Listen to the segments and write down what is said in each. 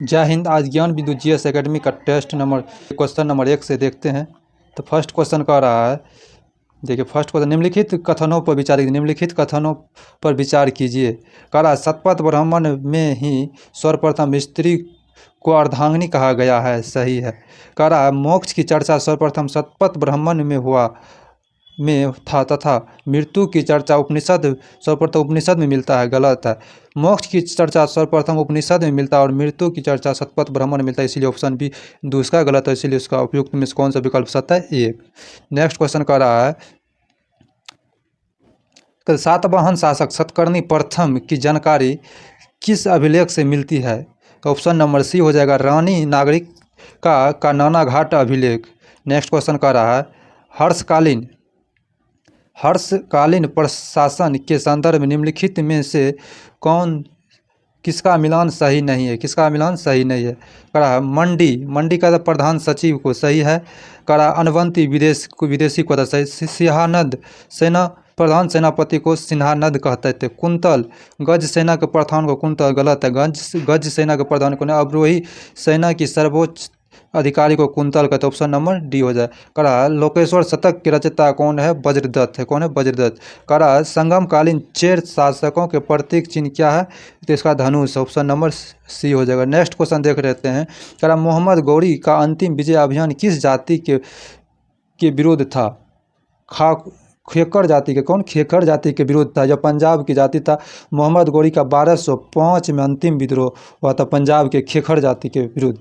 जय हिंद। आज ज्ञान बिंदु जीएस एकेडमी का टेस्ट नंबर क्वेश्चन नंबर 1 से देखते हैं। तो फर्स्ट क्वेश्चन कह रहा है, देखिए फर्स्ट क्वेश्चन, निम्नलिखित कथनों पर विचार कीजिए। निम्नलिखित कथनों पर विचार कीजिए। कह रहा है शतपथ ब्राह्मण में ही सर्वप्रथम स्त्री को अर्धांगिनी कहा गया है, सही है। कह रहा है मोक्ष की चर्चा सर्वप्रथम शतपथ ब्राह्मण में था तथा मृत्यु की चर्चा सर्वप्रथम उपनिषद में मिलता है, गलत है। मोक्ष की चर्चा सर्वप्रथम उपनिषद में मिलता है और मृत्यु की चर्चा शतपथ ब्राह्मण में मिलता है, इसलिए ऑप्शन बी दूसरा गलत है। इसलिए उसका उपयुक्त में से कौन सा विकल्प सत्य है? 1। नेक्स्ट क्वेश्चन कर रहा है, सातवाहन शासक सतकर्णी प्रथम की जानकारी किस अभिलेख से मिलती है? तो ऑप्शन नंबर सी हो जाएगा, रानी नागरिक का नानाघाट अभिलेख। नेक्स्ट क्वेश्चन कर रहा है, हर्षकालीन प्रशासन के संदर्भ में निम्नलिखित में से किसका मिलान सही नहीं है? किसका मिलान सही नहीं है? करा मंडी का प्रधान सचिव को, सही है। करा अनवंती विदेशी को सही। सिंहानद प्रधान सेनापति को सिंहानद कहते थे। कुंतल गज सेना के प्रधान को कुंतल, गलत है। गज सेना के प्रधान को अवरोही सेना की सर्वोच्च अधिकारी को कुंतल कहते। ऑप्शन नंबर डी हो जाए। करा लोकेश्वर शतक के रचयिता कौन है? वज्रदत्त है। कौन है? वज्रदत्त। करा संगमकालीन चेर शासकों के प्रतीक चिन्ह क्या है? तो इसका धनुष। ऑप्शन नंबर सी हो जाएगा। नेक्स्ट क्वेश्चन देख लेते हैं। करा मोहम्मद गौरी का अंतिम विजय अभियान किस जाति के विरुद्ध था? खेकर जाति के। कौन? खेकर जाति के विरुद्ध था, जो पंजाब की जाति था। मोहम्मद गौरी का 1205 में अंतिम विद्रोह हुआ था पंजाब के खेखर जाति के विरुद्ध।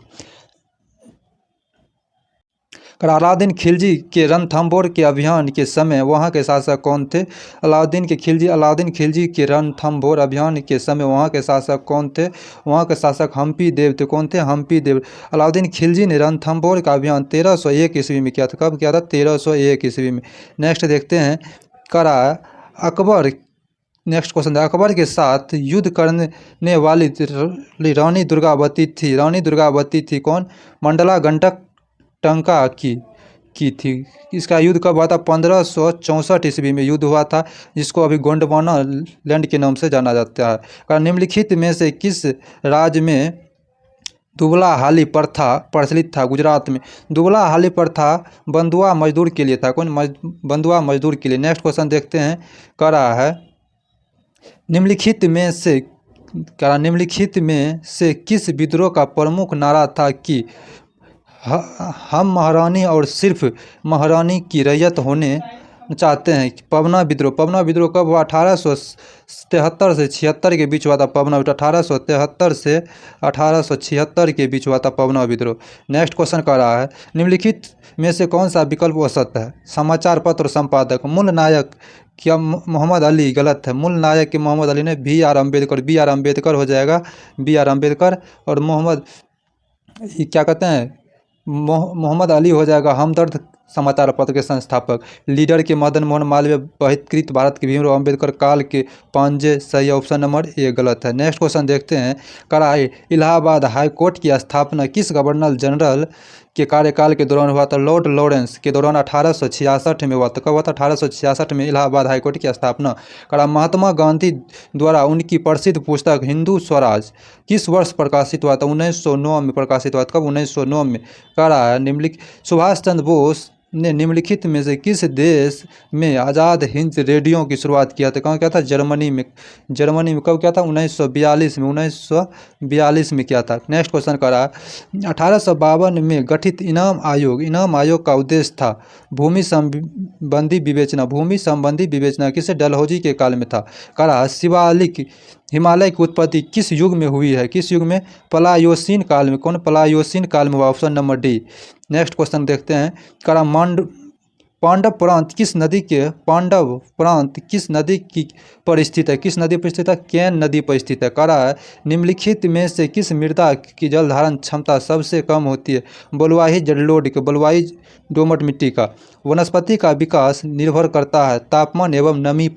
अलाउद्दीन खिलजी के रणथंभौर के अभियान के समय वहाँ के शासक कौन थे? अलाउद्दीन खिलजी के रणथंभौर अभियान के समय वहाँ के शासक कौन थे? वहाँ के शासक हम्पी देव थे। कौन थे? हम्पी देव। अलाउद्दीन खिलजी ने रणथंभौर का अभियान 1301 ईस्वी में किया था। कब किया था? 1301 ईस्वी में। नेक्स्ट देखते हैं। करा अकबर, नेक्स्ट क्वेश्चन है, अकबर के साथ युद्ध करने वाली रानी दुर्गावती थी। रानी दुर्गावती थी कौन? मंडला गंडक टंका की थी। इसका युद्ध कब हुआ था? 1564 ईस्वी में युद्ध हुआ था, जिसको अभी गोंडवाना लैंड के नाम से जाना जाता है। निम्नलिखित में से किस राज्य में दुबला हाली प्रथा प्रचलित था? गुजरात में। दुबला हाली प्रथा बंधुआ मजदूर के लिए था। कौन? बंधुआ मजदूर के लिए। नेक्स्ट क्वेश्चन देखते हैं। कह रहा है निम्नलिखित में से किस विद्रोह का प्रमुख नारा था कि हम महारानी और सिर्फ महारानी की रैयत होने चाहते हैं? पवना विद्रोह कब हुआ? 1873 से 76 के बीच हुआ था पवना विद्रोह। 1873 से 1876 के बीच हुआ था पवना विद्रोह। नेक्स्ट क्वेश्चन कर रहा है, निम्नलिखित में से कौन सा विकल्प असत्य है? समाचार पत्र संपादक। मूल नायक क्या? मोहम्मद अली, गलत है। मूल नायक के मोहम्मद अली ने बी आर अम्बेडकर हो जाएगा। B R Ambedkar. और मोहम्मद क्या कहते हैं? मोहम्मद अली हो जाएगा हमदर्द समाचार पत्र के संस्थापक। लीडर के मदन मोहन मालवीय। बहिष्कृत भारत के भीमराव अम्बेडकर काल के पांजे, सही। ऑप्शन नंबर ए गलत है। नेक्स्ट क्वेश्चन देखते हैं। कराई इलाहाबाद हाई कोर्ट की स्थापना किस गवर्नर जनरल के कार्यकाल के दौरान हुआ था? लॉर्ड लॉरेंस के दौरान 1866 में हुआ था। कब हुआ था? 1866 में इलाहाबाद हाईकोर्ट की स्थापना। करा महात्मा गांधी द्वारा उनकी प्रसिद्ध पुस्तक हिंदू स्वराज किस वर्ष प्रकाशित हुआ था? 1909 में प्रकाशित हुआ था। कब? 1909 में। करा निम्नलिखित सुभाष चंद्र बोस ने निम्नलिखित में से किस देश में आज़ाद हिंद रेडियो की शुरुआत किया था? कहाँ किया था? जर्मनी में। कब किया था? 1942 में किया था। नेक्स्ट क्वेश्चन करा 1852 में गठित इनाम आयोग का उद्देश्य था भूमि संबंधी विवेचना किसे? डलहौजी के काल में था। करा शिवालिक हिमालय की उत्पत्ति किस युग में हुई है? किस युग में? पलायोसीन काल में। कौन? पलायोसीन काल में हुआ। Option number D. Next question देखते हैं। करा पांडव प्रांत किस नदी पर स्थित है? किस नदी पर स्थित है? केन नदी पर स्थित है। करा है निम्नलिखित में से किस मृदा की जल धारण क्षमता सबसे कम होती है? बलुआही जलोढ़ के, बलुआही दोमट मिट्टी का। वनस्पति का विकास निर्भर करता है तापमान एवं नमी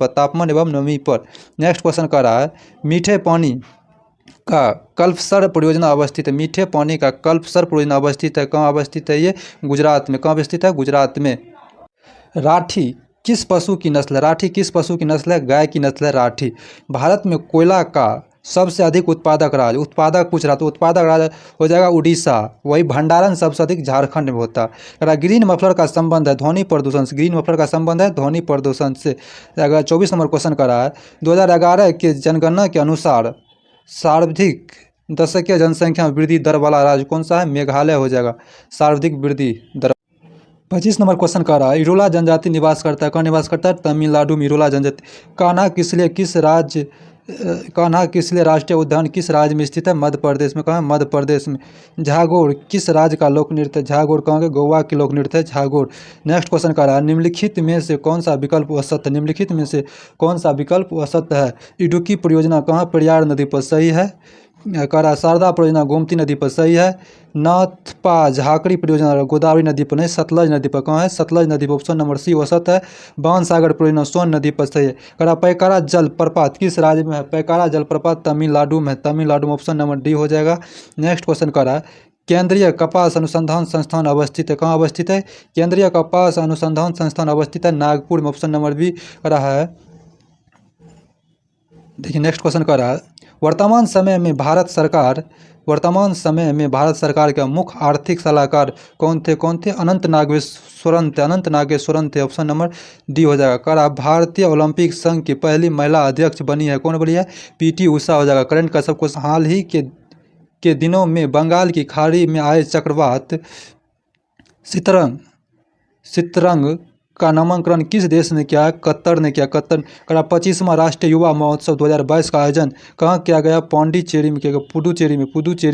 पर। नेक्स्ट क्वेश्चन कर रहा है मीठे पानी का कल्पसर परियोजना अवस्थित है। मीठे पानी का कल्पसर परियोजना अवस्थित है। कहाँ अवस्थित है ये? गुजरात में। कहाँ अवस्थित है? गुजरात में। राठी किस पशु की नस्ल है? गाय की नस्ल है राठी। भारत में कोयला का सबसे अधिक उत्पादक राज्य, उत्पादक पूछ रहा तो उत्पादक राज्य हो जाएगा उड़ीसा। वही भंडारण सबसे अधिक झारखंड में होता है। ग्रीन मफलर का संबंध है ध्वनि प्रदूषण से, ग्रीन मफलर का संबंध है ध्वनि प्रदूषण से। अगर 24 नंबर क्वेश्चन कर रहा है 2011 के जनगणना के अनुसार सर्वाधिक दशकीय जनसंख्या में वृद्धि दर वाला राज्य कौन सा है? मेघालय हो जाएगा सर्वाधिक वृद्धि दर। 25 नंबर क्वेश्चन कर रहा है इरोला जनजाति निवास करता है, कहाँ निवास करता है? तमिलनाडु में इरोला जनजाति। कान्हा किसलिए राष्ट्रीय उद्यान किस राज्य में स्थित है? मध्य प्रदेश में। कहाँ? मध्य प्रदेश में। झागोड़ किस राज्य का लोक नृत्य है? झागोड़ कहाँ के? गोवा की लोक नृत्य है झागोड़। नेक्स्ट क्वेश्चन कर रहा है निम्नलिखित में से कौन सा विकल्प असत्य है? निम्नलिखित में से कौन सा विकल्प असत्य है? इडुक्की परियोजना कहाँ? पेरियार नदी पर, सही है। करा शारदा परियोजना गोमती नदी पर, सही है। नाथपा झाकड़ी परियोजना गोदावरी नदी पर नहीं, सतलज नदी पर। कहाँ है? सतलज नदी पर, ऑप्शन नंबर सी औसत है। बाण सागर परियोजना सोन नदी पर, सही है। करा पैकारा जल प्रपात किस राज्य में है? पैकारा जल प्रपात तमिलनाडु में, तमिलनाडु में, ऑप्शन नंबर डी हो जाएगा। नेक्स्ट क्वेश्चन करा केंद्रीय कपास अनुसंधान संस्थान अवस्थित है, कहाँ अवस्थित है? केंद्रीय कपास अनुसंधान संस्थान अवस्थित है नागपुर में, ऑप्शन नंबर बी रहा है। देखिए नेक्स्ट क्वेश्चन कर रहा है वर्तमान समय में भारत सरकार के मुख्य आर्थिक सलाहकार कौन थे? अनंत नागेश्वरन थे, ऑप्शन नंबर डी हो जाएगा। करा भारतीय ओलंपिक संघ की पहली महिला अध्यक्ष बनी है, कौन बनी है? पीटी उषा हो जाएगा। करंट का सब कुछ हाल ही के दिनों में बंगाल की खाड़ी में आए चक्रवात सितरंग का नामकरण किस देश ने किया है? कतर ने किया। कतर। करा 25वां राष्ट्रीय युवा महोत्सव 2022 का आयोजन कहाँ किया गया? पौंडीचेरी में किया गया, पुडुचेरी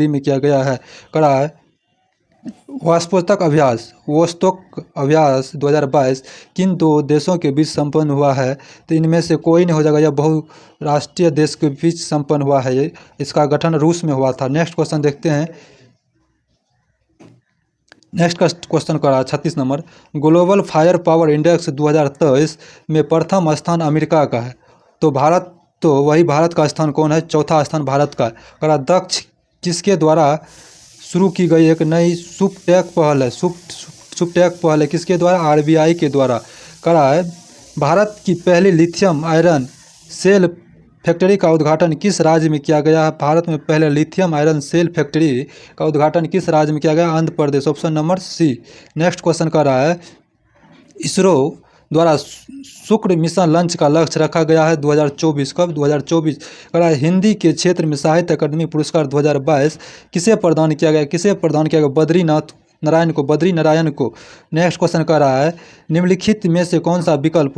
में किया गया है। करा है वोस्तोक अभ्यास 2022 किन दो देशों के बीच संपन्न हुआ है? तो इनमें से कोई नहीं हो जाएगा, यह बहुराष्ट्रीय देश के बीच संपन्न हुआ है। इसका गठन रूस में हुआ था। नेक्स्ट क्वेश्चन देखते हैं। नेक्स्ट क्वेश्चन का 36 number global fire power index 2023 में प्रथम स्थान अमेरिका का है, तो भारत का स्थान कौन है? चौथा स्थान भारत का है। करा दक्ष किसके द्वारा शुरू की गई एक नई सुपटेक पहल है किसके द्वारा? आरबीआई के द्वारा। करा है भारत की पहली लिथियम आयरन सेल फैक्ट्री का उद्घाटन किस राज्य में किया गया है? भारत में पहले लिथियम आयरन सेल फैक्ट्री का उद्घाटन किस राज्य में किया गया? Andhra Pradesh, option number C. Next question कर रहा है इसरो द्वारा शुक्र मिशन लॉन्च का लक्ष्य रखा गया है 2024। कब? 2024। कर रहा है हिंदी के क्षेत्र में साहित्य अकादमी पुरस्कार 2022 किसे प्रदान किया गया? बद्री नारायण को। नेक्स्ट क्वेश्चन कर रहा है निम्नलिखित में से कौन सा विकल्प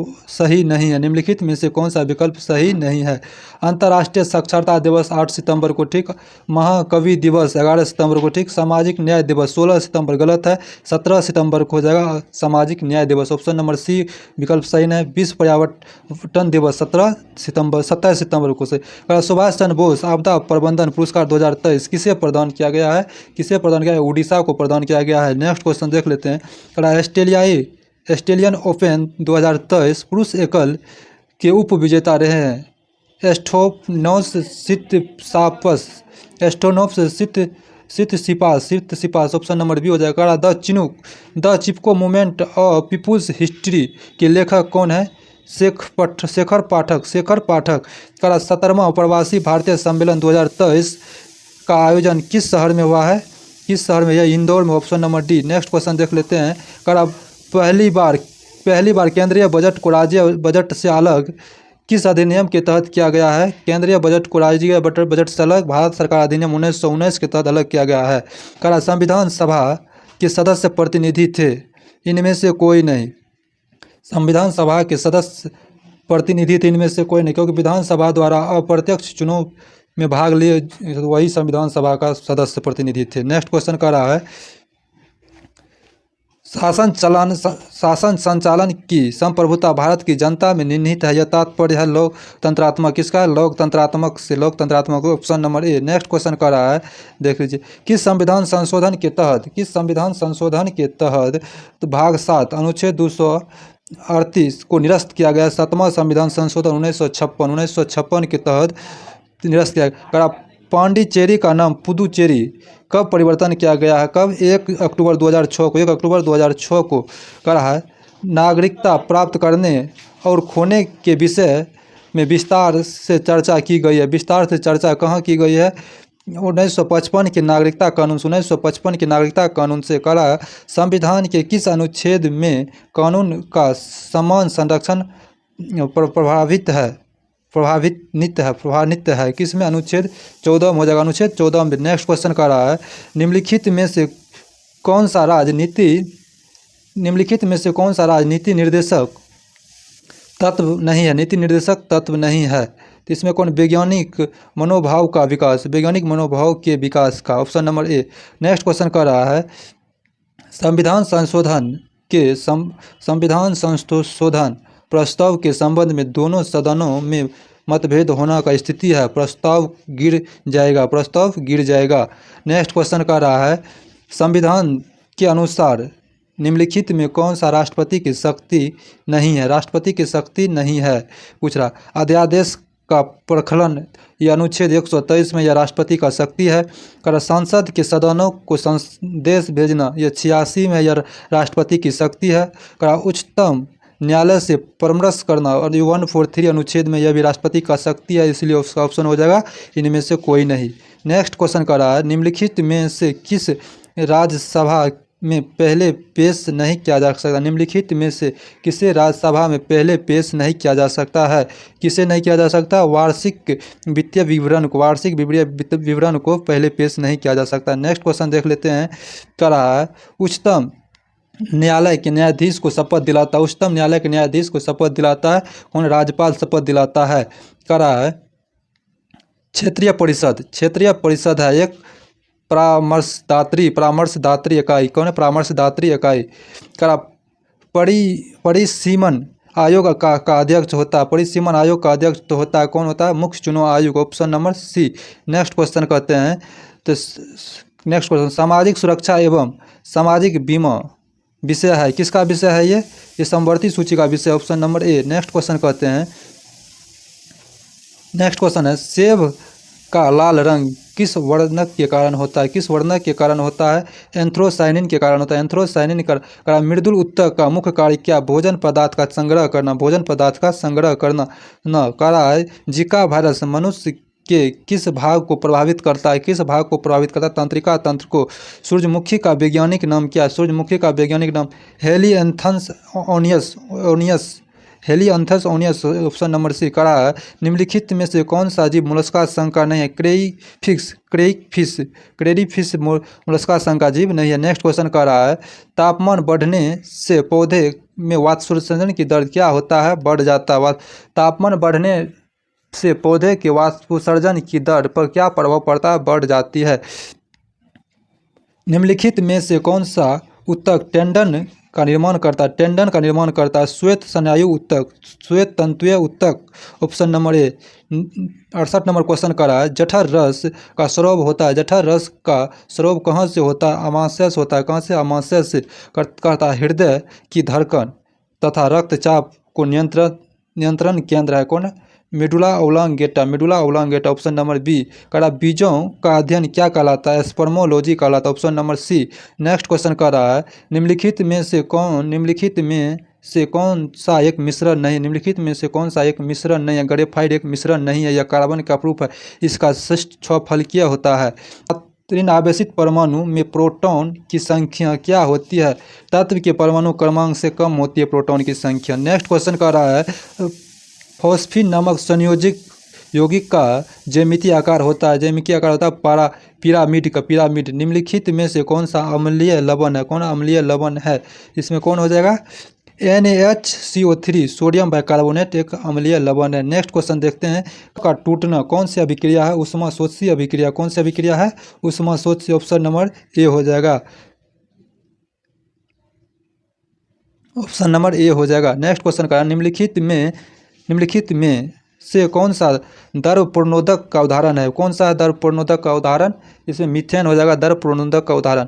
सही नहीं है? अंतर्राष्ट्रीय साक्षरता दिवस 8 सितंबर को, ठीक। महाकवि दिवस 11 सितंबर को, ठीक। सामाजिक न्याय दिवस 16 सितंबर गलत है, 17 सितंबर को हो जाएगा सामाजिक न्याय दिवस, ऑप्शन नंबर सी विकल्प सही है। विश्व पर्यावरण दिवस 27 सितंबर को से। सुभाष चंद्र बोस आपदा प्रबंधन पुरस्कार 2023 किसे प्रदान किया गया है? उड़ीसा को प्रदान किया गया है। नेक्स्ट क्वेश्चन देख लेते हैं। ऑस्ट्रेलियन ओपन 2023 पुरुष एकल के उप विजेता रहे हैं एस्टोनोस सितसिपास, ऑप्शन नंबर बी हो जाएगा। The Chipko movement of people's history के लेखक कौन है? शेखर पाठक। 17वां प्रवासी भारतीय सम्मेलन 2023 का आयोजन किस शहर में हुआ है? यह इंदौर में, option number D. Next question देख लेते हैं। पहली बार केंद्रीय बजट को राज्य बजट से अलग किस अधिनियम के तहत किया गया है? केंद्रीय बजट को राज्य बजट से अलग भारत सरकार अधिनियम 1919 के तहत अलग किया गया है। संविधान सभा के सदस्य प्रतिनिधि थे, इनमें से कोई नहीं। संविधान सभा के सदस्य प्रतिनिधि थे, इनमें से कोई नहीं, क्योंकि विधानसभा द्वारा अप्रत्यक्ष चुनाव में भाग लिए वही संविधान सभा का सदस्य प्रतिनिधि थे। नेक्स्ट क्वेश्चन कर रहा है शासन संचालन की संप्रभुता भारत की जनता में निहित है, यह तात्पर्य है लोकतंत्रात्मक। किसका? लोकतंत्रात्मक से लोकतंत्रात्मक, option number A. Next question कर रहा है, देख लीजिए। किस संविधान संशोधन के तहत तो भाग 7 अनुच्छेद 238 को निरस्त किया गया? 7वां संविधान संशोधन 1956 के तहत निरस्त किया गया। पांडिचेरी का नाम पुदुचेरी कब परिवर्तन किया गया है? कब? 1 अक्टूबर 2006 को। करा है नागरिकता प्राप्त करने और खोने के विषय में विस्तार से चर्चा की गई है। विस्तार से चर्चा कहाँ की गई है? 1955 के नागरिकता कानून से। 1955 के नागरिकता कानून से करा संविधान के किस अनुच्छेद में कानून का समान संरक्षण प्रभावित है? किस में? अनुच्छेद 14 में हो जाएगा। अनुच्छेद 14 में। नेक्स्ट क्वेश्चन कर रहा है, निम्नलिखित में से कौन सा राजनीति निर्देशक तत्व नहीं है? नीति निर्देशक तत्व नहीं है तो इसमें कौन? वैज्ञानिक मनोभाव का विकास, वैज्ञानिक मनोभाव के विकास का, option number A. Next question कर रहा है, संविधान संशोधन प्रस्ताव के संबंध में दोनों सदनों में मतभेद होना का स्थिति है, प्रस्ताव गिर जाएगा। नेक्स्ट क्वेश्चन कर रहा है, संविधान के अनुसार निम्नलिखित में कौन सा राष्ट्रपति की शक्ति नहीं है? राष्ट्रपति की शक्ति नहीं है पूछ रहा। अध्यादेश का प्रखलन, यह अनुच्छेद 123 में यह राष्ट्रपति का शक्ति है। कर संसद के सदनों को संदेश भेजना, यह 86 में यह राष्ट्रपति की शक्ति है। कर उच्चतम न्यायालय से परामर्श करना, और 143 अनुच्छेद में यह भी राष्ट्रपति का शक्ति है, इसलिए उसका ऑप्शन हो जाएगा इनमें से कोई नहीं। नेक्स्ट क्वेश्चन कर रहा है, निम्नलिखित में से किस राज्यसभा में पहले पेश नहीं किया जा सकता? निम्नलिखित में से किसे राज्यसभा में पहले पेश नहीं किया जा सकता है? किसे नहीं किया जा सकता? वार्षिक वित्तीय विवरण को पहले पेश नहीं किया जा सकता। नेक्स्ट क्वेश्चन देख लेते हैं। क्या रहा है, उच्चतम न्यायालय के न्यायाधीश को शपथ दिलाता है, उच्चतम न्यायालय के न्यायाधीश को शपथ दिलाता है कौन? राज्यपाल शपथ दिलाता है। क्या रहा है, क्षेत्रीय परिषद है एक परामर्शदात्री इकाई। कौन है? परामर्शदात्री इकाई। का परिसीमन आयोग का अध्यक्ष होता है, परिसीमन आयोग का अध्यक्ष तो होता है कौन होता है? मुख्य चुनाव आयोग, option number C. Next question कहते हैं, तो नेक्स्ट क्वेश्चन, सामाजिक सुरक्षा एवं सामाजिक बीमा विषय है, किसका विषय है ये? समवर्ती सूची का विषय, option number A. Next question कहते हैं, नेक्स्ट क्वेश्चन है, सेब का लाल रंग किस वर्णक के कारण होता है? किस वर्णक के कारण होता है? एंथ्रोसाइनिन के कारण होता है। एंथ्रोसाइनिन का मृदुल उत्तक का मुख्य कार्य क्या? भोजन पदार्थ का संग्रह करना, न कह रहा है, जिका वायरस मनुष्य के किस भाग को प्रभावित करता है? तंत्रिका तंत्र को। सूरजमुखी का वैज्ञानिक नाम क्या है? सूरजमुखी का वैज्ञानिक नाम हेलियांथस ओनियस, ऑप्शन नंबर सी। करा है, निम्नलिखित में से कौन सा जीव मोलस्का संघ का नहीं है? क्रेडीफिश मोलस्का संघ का जीव नहीं है। नेक्स्ट क्वेश्चन कर रहा है, तापमान बढ़ने से पौधे में वाष्पोत्सर्जन की दर क्या होता है? बढ़ जाता है। तापमान बढ़ने से पौधे के वाष्पोत्सर्जन की दर पर क्या प्रभाव पड़ता है? बढ़ जाती है। निम्नलिखित में से कौन सा उत्तक टेंडन का निर्माण करता है? श्वेत स्नायु उत्तक, श्वेत तंतुय उत्तक, ऑप्शन नंबर ए। 68 नंबर क्वेश्चन का रहा है, जठर रस का स्राव होता है, जठर रस का स्राव कहाँ से होता है? आमाशय से होता है। कहाँ से? आमाशय से। करता है, हृदय की धड़कन तथा रक्तचाप को नियंत्रण केंद्र है कौन? Medulla oblongata, option number B. करा, बीजों का अध्ययन क्या कहलाता है? स्पर्मोलॉजी कहलाता है, option number C. Next question कर रहा है, निम्नलिखित में से कौन सा एक मिश्रण नहीं है? ग्रेफाइट एक मिश्रण नहीं है, यह कार्बन का प्रूफ है। इसका शिष्ट 6 फलकीय होता है। ऋण आवेशित परमाणु में प्रोटॉन की संख्या क्या होती है? तत्व के परमाणु क्रमांक से कम होती है प्रोटॉन की संख्या। नेक्स्ट क्वेश्चन कर रहा है, फॉस्फीन नामक संयोजित यौगिक का ज्यामितीय आकार होता है, पिरामिड। निम्नलिखित में से कौन सा अम्लीय लवण है? कौन अम्लीय लवण है? इसमें कौन हो जाएगा? NaHCO3 सोडियम बाइकार्बोनेट एक अम्लीय लवण है। नेक्स्ट क्वेश्चन देखते हैं, का टूटना कौन सी अभिक्रिया है? ऊष्माशोषी अभिक्रिया। कौन सी अभिक्रिया है? ऊष्माशोषी, ऑप्शन नंबर ए हो जाएगा, ऑप्शन नंबर ए हो जाएगा। नेक्स्ट क्वेश्चन का, निम्नलिखित में से कौन सा द्रव प्रणोदक का उदाहरण है? कौन सा द्रव प्रणोदक का उदाहरण? इसमें मीथेन हो जाएगा द्रव प्रणोदक का उदाहरण।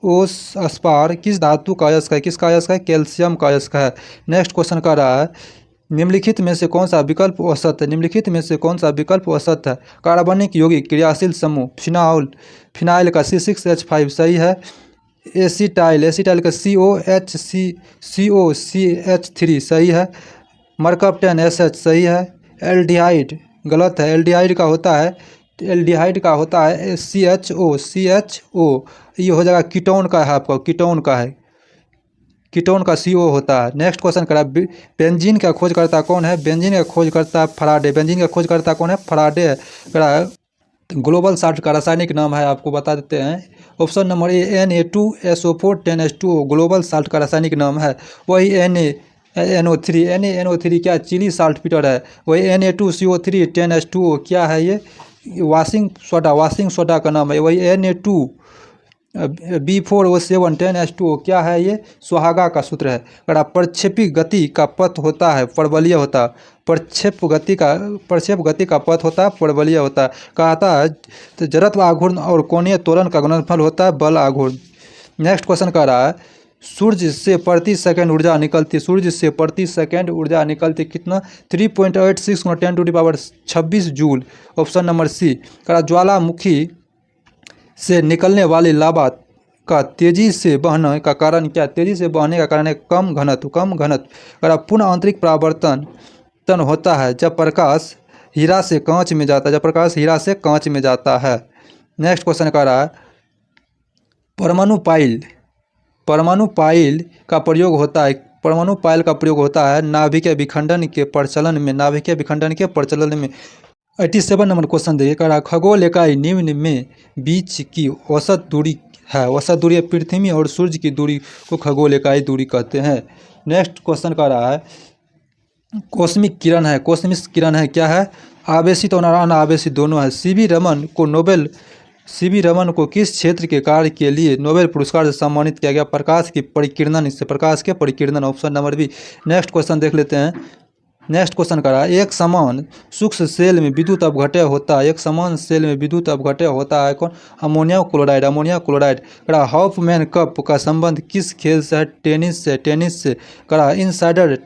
प्लूओस्पार किस धातु का अयस्क है? किसका अयस्क है? कैल्शियम का अयस्क है। नेक्स्ट क्वेश्चन कर रहा है, निम्नलिखित में से कौन सा विकल्प औसत है? कार्बनिक यौगिक क्रियाशील समूह फिनाइल का C6H5 सही है। एसिटाइल, एसिटाइल का COCH3 सही है। मरकप्टन SH सही है। एल्डिहाइड गलत है, एल्डिहाइड का होता है CHO, ये हो जाएगा कीटोन का है, आपका कीटोन का है, कीटोन का CO होता है। नेक्स्ट क्वेश्चन करा, बेंजीन का खोजकर्ता कौन है? बेंजीन का खोजकर्ता फराडे, बेंजीन का खोजकर्ता कौन है? फराडे है। करा ग्लोबल साल्ट का रासायनिक नाम है, आपको बता देते हैं। ऑप्शन नंबर ए Na2SO4 10H2O ग्लोबल साल्ट का रासायनिक नाम है। वही NaNO3 क्या चिली साल्ट पीटर है। वही Na2CO3 10H2O क्या है? ये वाशिंग सोडा का नाम है। वही Na2B4O7 10H2O क्या है? ये सुहागा का सूत्र है। अगर प्रक्षेपी गति का पथ होता है परवलय होता है, प्रक्षेप गति का पथ होता है परवलय होता है। कहता है तो जड़त्व आघूर्ण और कोणीय त्वरण का गुणनफल होता है बल आघूर्ण। नेक्स्ट क्वेश्चन कह रहा है, सूर्य से प्रति सेकंड ऊर्जा निकलती, सूर्य से प्रति सेकंड ऊर्जा निकलती कितना? 3.86 × 10⁻26 जूल। ऑप्शन नंबर सी। कह रहा ज्वालामुखी से निकलने वाली लावा का तेजी से बहने का कारण क्या? तेजी से बहने का कारण है कम घनत्व। अगर पूर्ण आंतरिक परावर्तन होता है जब प्रकाश हीरा से कांच में जाता है, नेक्स्ट क्वेश्चन कर रहा है, परमाणु पाइल का प्रयोग होता है नाभिकीय विखंडन के प्रचलन में। 87 नंबर क्वेश्चन देखिए, कह रहा खगोल इकाई निम्न में बीच की औसत दूरी है। औसत दूरी है पृथ्वी और सूर्य की दूरी को खगोल इकाई दूरी कहते हैं। नेक्स्ट क्वेश्चन कह रहा है, कॉस्मिक किरण है क्या है? आवेशित और अनावेशित दोनों है। सीवी रमन को किस क्षेत्र के कार्य के लिए नोबेल पुरस्कार से सम्मानित किया गया? प्रकाश के परिकिरणन। Option number B. Next question देख लेते हैं। नेक्स्ट क्वेश्चन करा, एक समान सूक्ष्म सेल में विद्युत अपघटय होता है, कौन? Ammonium chloride. करा हॉफमैन कप का संबंध किस खेल से है? टेनिस से। करा इनसाइडर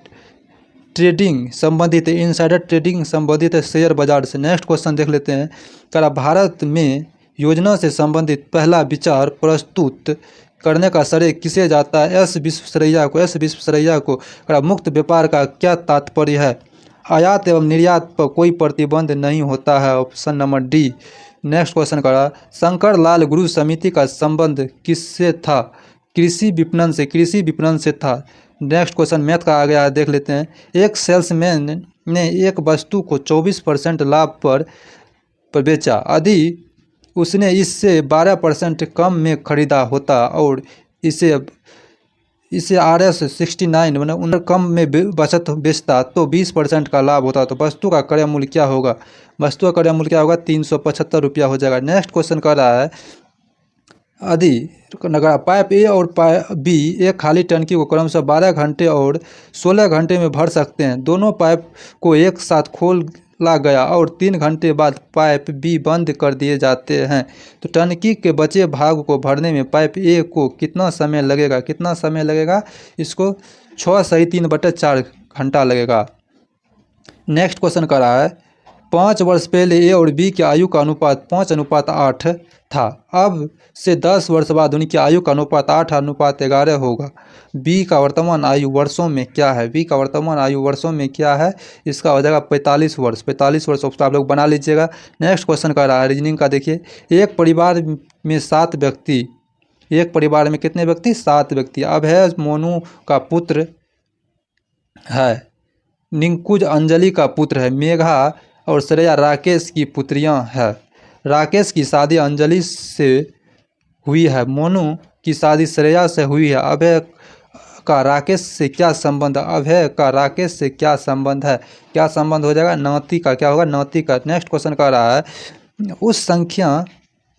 ट्रेडिंग संबंधित है शेयर बाजार से। नेक्स्ट क्वेश्चन देख लेते हैं। करा भारत में योजना से संबंधित पहला विचार प्रस्तुत करने का श्रेय किसे जाता है? एस विश्वेश्वरैया को। करा मुक्त व्यापार का क्या तात्पर्य है? आयात एवं निर्यात पर कोई प्रतिबंध नहीं होता है। Option number D. Next question करा, शंकर लाल गुरु समिति का संबंध किससे था? कृषि विपणन से था। नेक्स्ट क्वेश्चन मैथ का आ गया, देख लेते हैं। एक सेल्समैन ने एक वस्तु को 24% लाभ पर बेचा यदि उसने इससे 12% कम में खरीदा होता और इसे RS 69 मतलब कम में बेचता तो 20% का लाभ होता। तो वस्तु का क्रय मूल्य क्या होगा? 375 रुपया हो जाएगा। नेक्स्ट क्वेश्चन कर रहा है, यदि पाइप ए और पाइप बी एक खाली टंकी को क्रमशः 12 घंटे और 16 घंटे में भर सकते हैं, दोनों पाइप को एक साथ खोला गया और 3 घंटे बाद पाइप बी बंद कर दिए जाते हैं, तो टंकी के बचे भाग को भरने में पाइप ए को कितना समय लगेगा? इसको 6 सही 3/4 घंटा लगेगा। नेक्स्ट क्वेश्चन कर रहा है, 5 वर्ष पहले ए और बी की आयु का अनुपात 5:8 था, अब से 10 वर्ष बाद उनकी आयु का अनुपात 8:11 होगा। बी का वर्तमान आयु वर्षों में क्या है? इसका हो जाएगा 45 वर्ष। आप लोग बना लीजिएगा। नेक्स्ट क्वेश्चन कर रहा है रीजनिंग का, देखिए। एक परिवार में 7 व्यक्ति, कितने व्यक्ति? 7 व्यक्ति। अब है मोनू का पुत्र है, निंकुज अंजलि का पुत्र है, मेघा और श्रेया राकेश की पुत्रियां हैं। राकेश की शादी अंजलि से हुई है, मोनू की शादी श्रेया से हुई है। अभय का राकेश से क्या संबंध है? क्या संबंध हो जाएगा? नाती का। क्या होगा? नाती का। नेक्स्ट क्वेश्चन कह रहा है,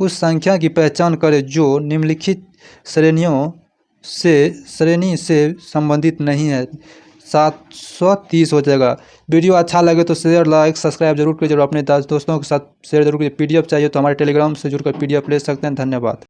उस संख्या की पहचान करें जो निम्नलिखित श्रेणी से संबंधित नहीं है। 730 हो जाएगा। वीडियो अच्छा लगे तो शेयर, लाइक, सब्सक्राइब जरूर कीजिए और अपने दोस्तों के साथ शेयर जरूर कीजिए। PDF चाहिए तो हमारे टेलीग्राम से जुड़कर PDF ले सकते हैं। धन्यवाद।